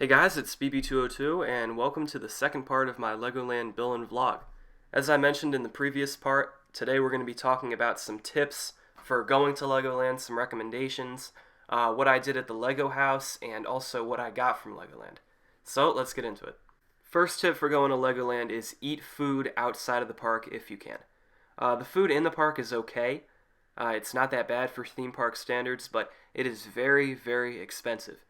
Hey guys, it's BB202 and welcome to the second part of my Legoland Billund vlog. As I mentioned in the previous part, today we're going to be talking about some tips for going to Legoland, some recommendations, what I did at the Lego house, and also what I got from Legoland. So let's get into it. First tip for going to Legoland is eat food outside of the park if you can. The food in the park is okay. It's not that bad for theme park standards, but it is very, very expensive.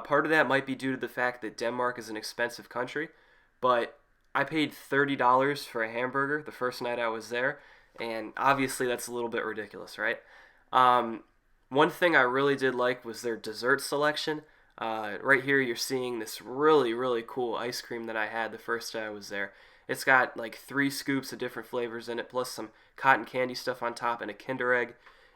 Part of that might be due to the fact that Denmark is an expensive country, but I paid $30 for a hamburger the first night I was there, and obviously that's a little bit ridiculous, right? One thing I really did like was their dessert selection. Right here you're seeing this really, really cool ice cream that I had the first day I was there. It's got like 3 scoops of different flavors in it, plus some cotton candy stuff on top and a Kinder Egg.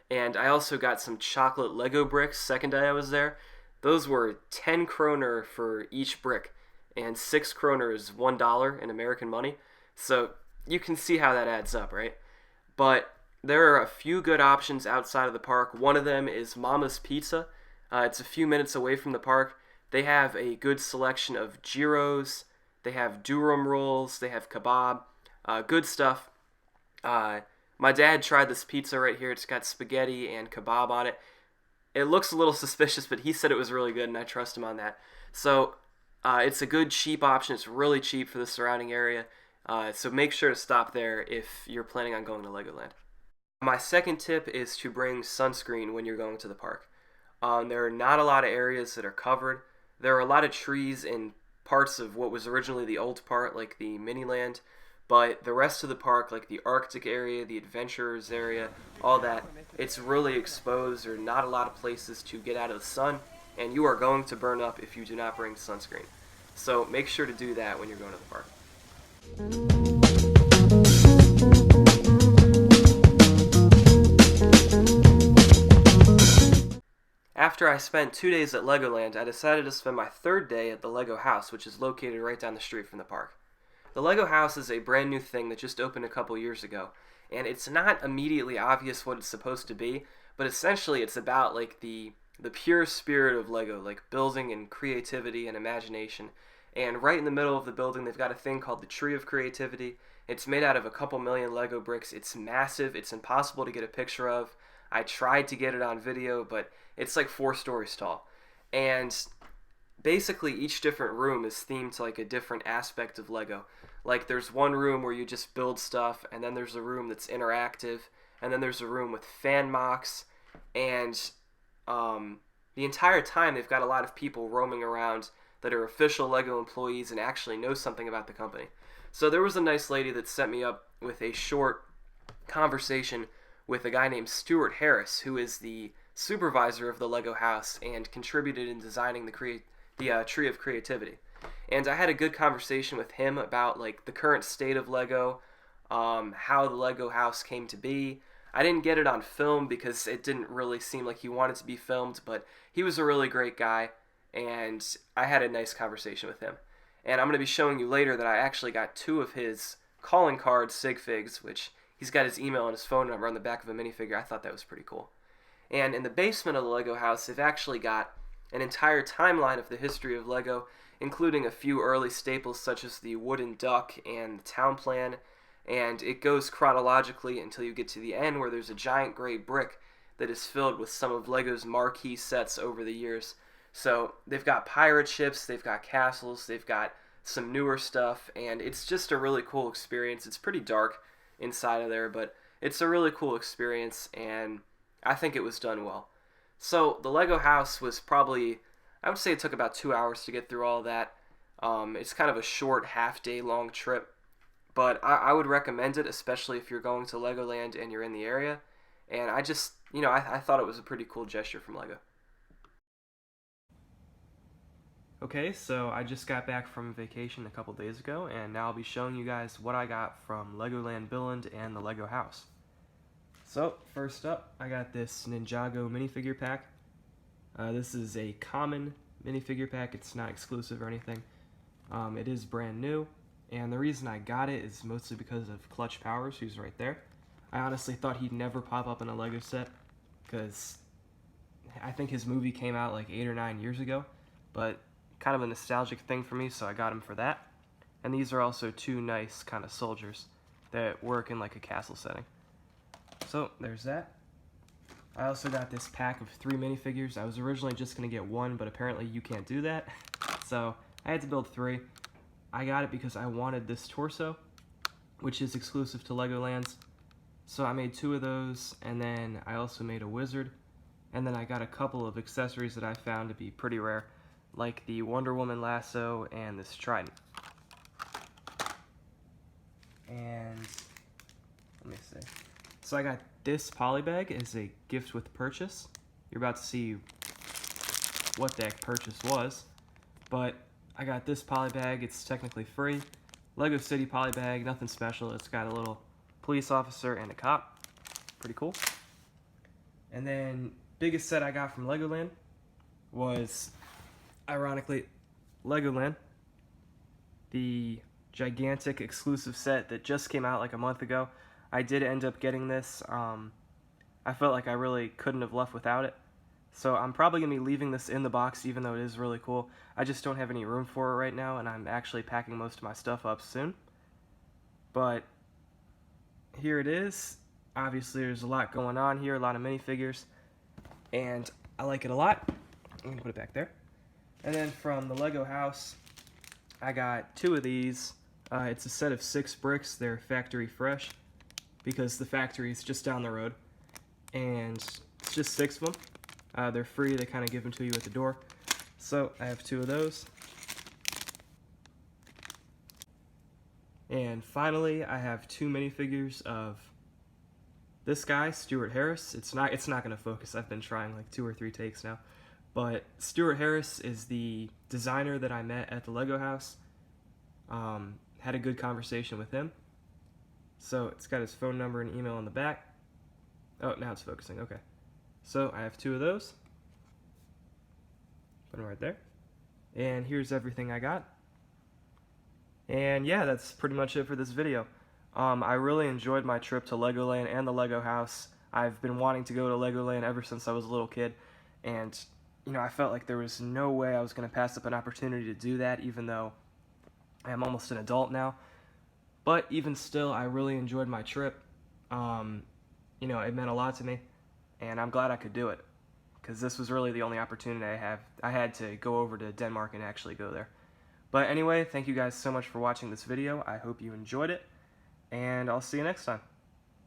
And I also got some chocolate Lego bricks second day I was there. Those were 10 kroner for each brick, and 6 kroner is $1 in American money. So you can see how that adds up, right? But there are a few good options outside of the park. One of them is Mama's Pizza. It's a few minutes away from the park. They have a good selection of gyros. They have durum rolls. They have kebab. Good stuff. My dad tried this pizza right here. It's got spaghetti and kebab on it. It looks a little suspicious, but he said it was really good, and I trust him on that. So it's a good, cheap option. It's really cheap for the surrounding area. So make sure to stop there if you're planning on going to Legoland. My second tip is to bring sunscreen when you're going to the park. There are not a lot of areas that are covered. There are a lot of trees in parts of what was originally the old part, like the Miniland. But the rest of the park, like the Arctic area, the Adventurers area, all that, it's really exposed. There are not a lot of places to get out of the sun, and you are going to burn up if you do not bring sunscreen. So make sure to do that when you're going to the park. After I spent 2 days at Legoland, I decided to spend my third day at the Lego house, which is located right down the street from the park. The Lego house is a brand new thing that just opened a couple years ago, and it's not immediately obvious what it's supposed to be, but essentially it's about like the pure spirit of Lego, like building and creativity and imagination. And right in the middle of the building they've got a thing called the Tree of Creativity. It's made out of a couple million Lego bricks. It's massive. It's impossible to get a picture of. I tried to get it on video, but it's like 4 stories tall. And basically each different room is themed to like a different aspect of Lego. Like there's one room where you just build stuff, and then there's a room that's interactive, and then there's a room with fan mocks, and the entire time they've got a lot of people roaming around that are official Lego employees and actually know something about the company. So there was a nice lady that set me up with a short conversation with a guy named Stuart Harris, who is the supervisor of the Lego house and contributed in designing the Tree of Creativity. And I had a good conversation with him about like the current state of Lego, how the Lego house came to be. I didn't get it on film because it didn't really seem like he wanted to be filmed, but he was a really great guy, and I had a nice conversation with him. And I'm going to be showing you later that I actually got 2 of his calling card sig figs, which he's got his email and his phone number on the back of a minifigure. I thought that was pretty cool. And in the basement of the Lego house, they've actually got an entire timeline of the history of Lego, including a few early staples such as the wooden duck and the town plan, and it goes chronologically until you get to the end where there's a giant gray brick that is filled with some of Lego's marquee sets over the years. So they've got pirate ships, they've got castles, they've got some newer stuff, and it's just a really cool experience. It's pretty dark inside of there, but it's a really cool experience, and I think it was done well. So the Lego house was probably, I would say it took about 2 hours to get through all that. It's kind of a short half-day long trip, but I would recommend it, especially if you're going to Legoland and you're in the area. And I just, I thought it was a pretty cool gesture from Lego. Okay, so I just got back from vacation a couple days ago, and now I'll be showing you guys what I got from Legoland Billund and the Lego house. So, first up, I got this Ninjago minifigure pack. This is a common minifigure pack. It's not exclusive or anything. It is brand new, and the reason I got it is mostly because of Clutch Powers, who's right there. I honestly thought he'd never pop up in a Lego set, because I think his movie came out like 8 or 9 years ago, but kind of a nostalgic thing for me, so I got them for that. And these are also two nice kind of soldiers that work in like a castle setting. So there's that. I also got this pack of 3 minifigures. I was originally just going to get one, but apparently you can't do that. So I had to build 3. I got it because I wanted this torso, which is exclusive to Legoland's. So I made 2 of those, and then I also made a wizard. And then I got a couple of accessories that I found to be pretty rare, like the Wonder Woman lasso and this trident. And let me see. So I got this poly bag as a gift with purchase. You're about to see what that purchase was, but I got this poly bag. It's technically free. Lego City poly bag, nothing special. It's got a little police officer and a cop. Pretty cool. And then biggest set I got from Legoland was, ironically, Legoland, the gigantic exclusive set that just came out like a month ago. I did end up getting this. I felt like I really couldn't have left without it. So I'm probably going to be leaving this in the box, even though it is really cool. I just don't have any room for it right now, and I'm actually packing most of my stuff up soon. But here it is. Obviously there's a lot going on here, a lot of minifigures, and I like it a lot. I'm going to put it back there. And then from the Lego house, I got 2 of these. It's a set of 6 bricks. They're factory fresh, because the factory is just down the road, and it's just 6 of them. They're free. They kind of give them to you at the door. So I have 2 of those. And finally, I have 2 minifigures of this guy, Stuart Harris. It's not going to focus. I've been trying like 2 or 3 takes now. But Stuart Harris is the designer that I met at the Lego house. Had a good conversation with him. So it's got his phone number and email on the back. Oh, now it's focusing. Okay. So I have 2 of those. Put them right there. And here's everything I got. And yeah, that's pretty much it for this video. I really enjoyed my trip to Legoland and the Lego house. I've been wanting to go to Legoland ever since I was a little kid. And, you know, I felt like there was no way I was going to pass up an opportunity to do that, even though I'm almost an adult now. But even still, I really enjoyed my trip. You know, it meant a lot to me, and I'm glad I could do it, because this was really the only opportunity I had to go over to Denmark and actually go there. But anyway, thank you guys so much for watching this video. I hope you enjoyed it, and I'll see you next time.